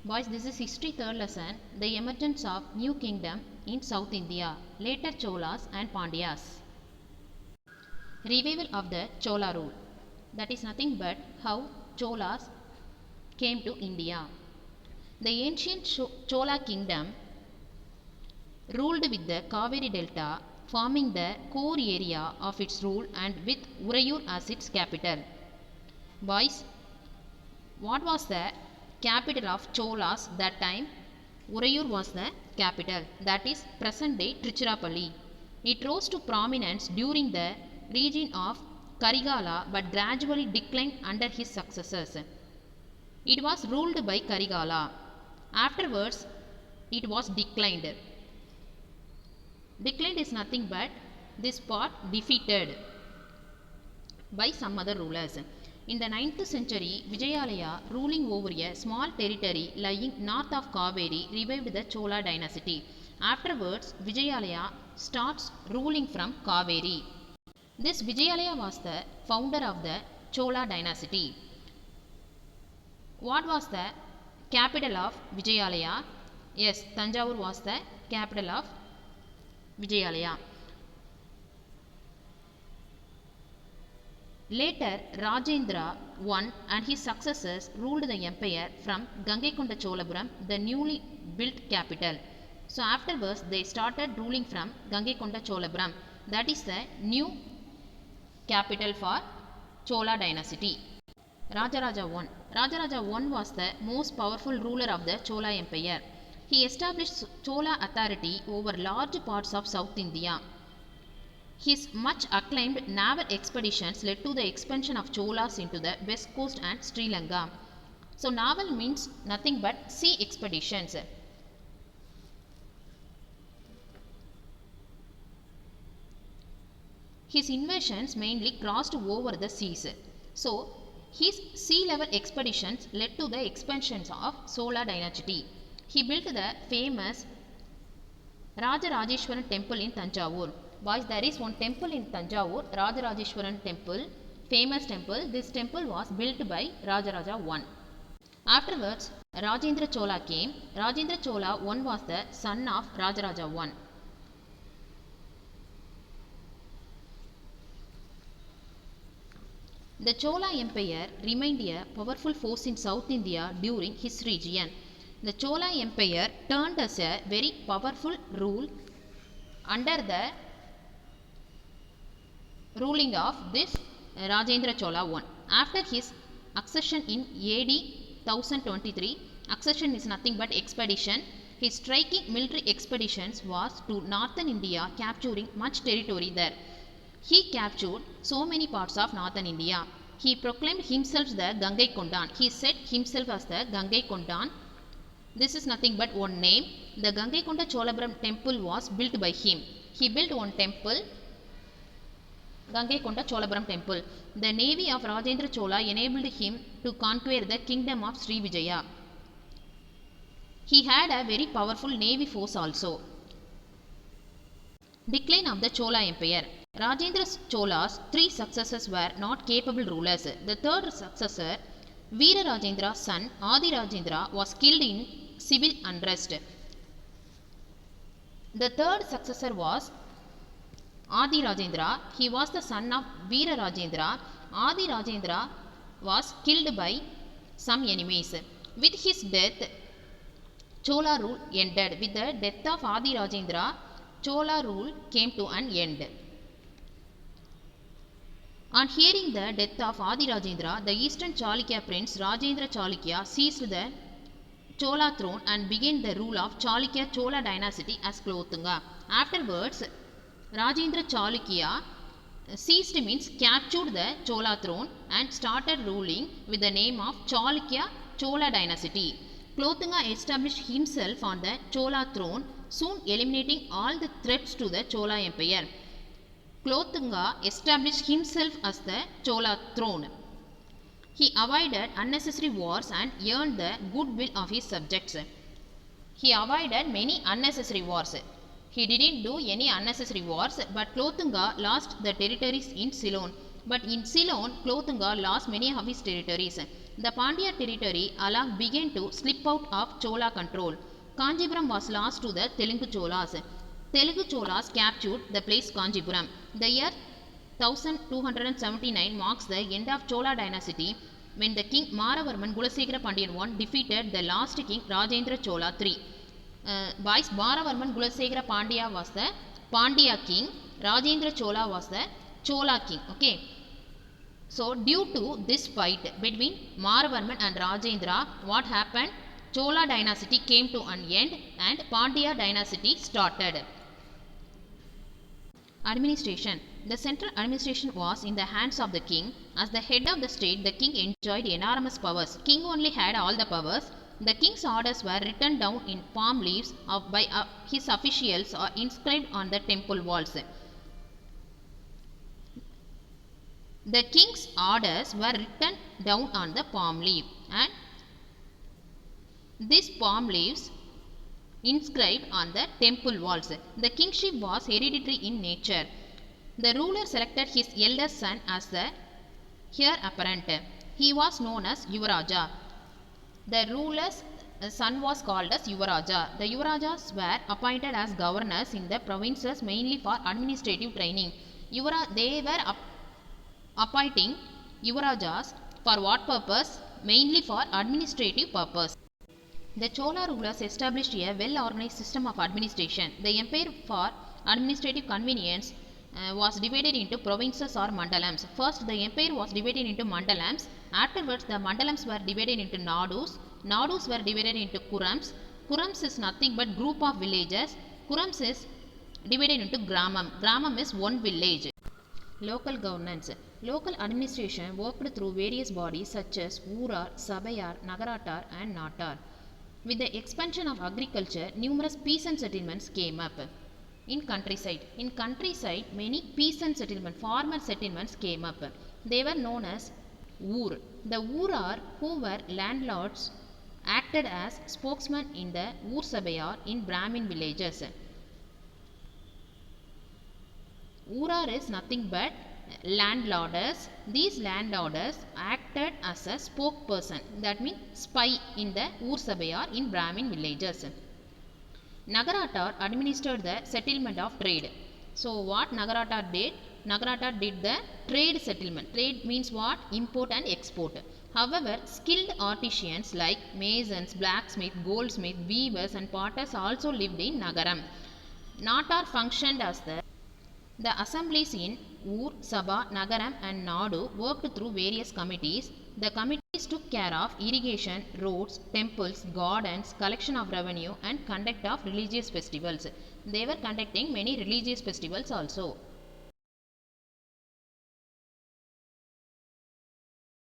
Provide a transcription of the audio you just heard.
Boys, this is history third lesson, the emergence of new kingdom in South India, later Cholas and Pandyas. Revival of the Chola rule. That is nothing but how Cholas came to India. The ancient Chola kingdom ruled with the Kaveri Delta forming the core area of its rule and with Urayur as its capital. Boys, what was the capital of Cholas that time? Urayur was the capital, that is present day Tiruchirappalli. It rose to prominence during the reign of Karigala but gradually declined under his successors. It was ruled by Karigala. Afterwards, it was declined. Declined is nothing but this part defeated by some other rulers. In the 9th century, Vijayalaya, ruling over a small territory lying north of Kaveri, revived the Chola dynasty. Afterwards, Vijayalaya starts ruling from Kaveri. This Vijayalaya was the founder of the Chola dynasty. What was the capital of Vijayalaya? Yes, Tanjavur was the capital of Vijayalaya. Later, Rajendra I and his successors ruled the empire from Gangaikonda Cholapuram, the newly built capital. So afterwards, they started ruling from Gangaikonda Cholapuram. That is the new capital for Chola dynasty. Rajaraja I. Rajaraja I was the most powerful ruler of the Chola empire. He established Chola authority over large parts of South India. His much acclaimed naval expeditions led to the expansion of Cholas into the west coast and Sri Lanka. So naval means nothing but sea expeditions. His invasions mainly crossed over the seas. So his sea level expeditions led to the expansions of Chola dynasty. He built the famous Rajarajeshwaran temple in Tanjavur. Boys, there is one temple in Tanjavur, Rajarajeshwaran temple, famous temple. This temple was built by Rajaraja I. Afterwards, Rajendra Chola came. Rajendra Chola I was the son of Rajaraja I. The Chola Empire remained a powerful force in South India during his reign. The Chola Empire turned as a very powerful rule under the ruling of this Rajendra Chola I. After his accession in AD 1023, accession is nothing but expedition. His striking military expeditions was to northern India, capturing much territory there. He captured so many parts of northern India. He proclaimed himself the Gangaikondan. He said himself as the Gangaikondan. This is nothing but one name. The Gangaikonda Cholapuram temple was built by him. He built one temple, Gangaikonda Cholapuram temple. The navy of Rajendra Chola enabled him to conquer the kingdom of Sri Vijaya. He had a very powerful navy force also. Decline of the Chola Empire. Rajendra Chola's three successors were not capable rulers. The third successor, Veera Rajendra's son Adi Rajendra, was killed in civil unrest. The third successor was Adi Rajendra. He was the son of Veera Rajendra. Adi Rajendra was killed by some enemies. With his death, Chola rule ended. With the death of Adi Rajendra, Chola rule came to an end. On hearing the death of Adi Rajendra, the eastern Chalukya prince Rajendra Chalukya seized the Chola throne and began the rule of Chalukya Chola dynasty as Kulothunga. Afterwards, Rajendra Chalukya seized means captured the Chola throne and started ruling with the name of Chalukya Chola dynasty. Kulothunga established himself on the Chola throne, soon eliminating all the threats to the Chola empire. Kulothunga established himself as the Chola throne. He avoided unnecessary wars and earned the goodwill of his subjects. He avoided many unnecessary wars. He didn't do any unnecessary wars, but Kulothunga lost the territories in Ceylon. But in Ceylon, Kulothunga lost many of his territories. The Pandya territory along began to slip out of Chola control. Kanjipuram was lost to the Telugu Cholas. Telugu Cholas captured the place Kanjipuram. The year 1279 marks the end of Chola dynasty when the king Maravarman Kulasekara Pandian I defeated the last king Rajendra Chola III. Boys, Maravarman Kulasekara Pandya was the Pandya king, Rajendra Chola was the Chola king. Okay. So due to this fight between Maravarman and Rajendra, what happened? Chola dynasty came to an end and Pandya dynasty started. Administration. The central administration was in the hands of the king. As the head of the state, the king enjoyed enormous powers. King only had all the powers. The king's orders were written down in palm leaves by his officials or inscribed on the temple walls. The king's orders were written down on the palm leaf, and these palm leaves inscribed on the temple walls. The kingship was hereditary in nature. The ruler selected his eldest son as the heir apparent. He was known as Yuvaraja. The ruler's son was called as Yuvaraja. The Yuvarajas were appointed as governors in the provinces mainly for administrative training. They were appointing Yuvarajas for what purpose? Mainly for administrative purpose. The Chola rulers established a well-organized system of administration. The empire, for administrative convenience, was divided into provinces or mandalams. First, the empire was divided into mandalams. Afterwards, the mandalams were divided into nadus. Nadus were divided into kurams. Kurams is nothing but group of villages. Kurams is divided into gramam. Gramam is one village. Local governance. Local administration worked through various bodies such as Oorar, Sabayar, Nagaratar and Natar. With the expansion of agriculture, numerous peasant settlements came up. In countryside, many peasant settlements, farmer settlements came up. They were known as Oor. The Oorar, who were landlords, acted as spokesmen in the Oor Sabayar in Brahmin villages. Oorar is nothing but landlords. These landlords acted as a spokesperson, that means spy in the Oor Sabayar in Brahmin villages. Nagaratar administered the settlement of trade. So what Nagaratar did? Nagaratar did the trade settlement. Trade means what? Import and export. However, skilled artisans like masons, blacksmiths, goldsmiths, weavers and potters also lived in Nagaram. Natar functioned as the assemblies in Oor, Sabha, Nagaram and Nadu worked through various committees. The committees took care of irrigation, roads, temples, gardens, collection of revenue and conduct of religious festivals. They were conducting many religious festivals also.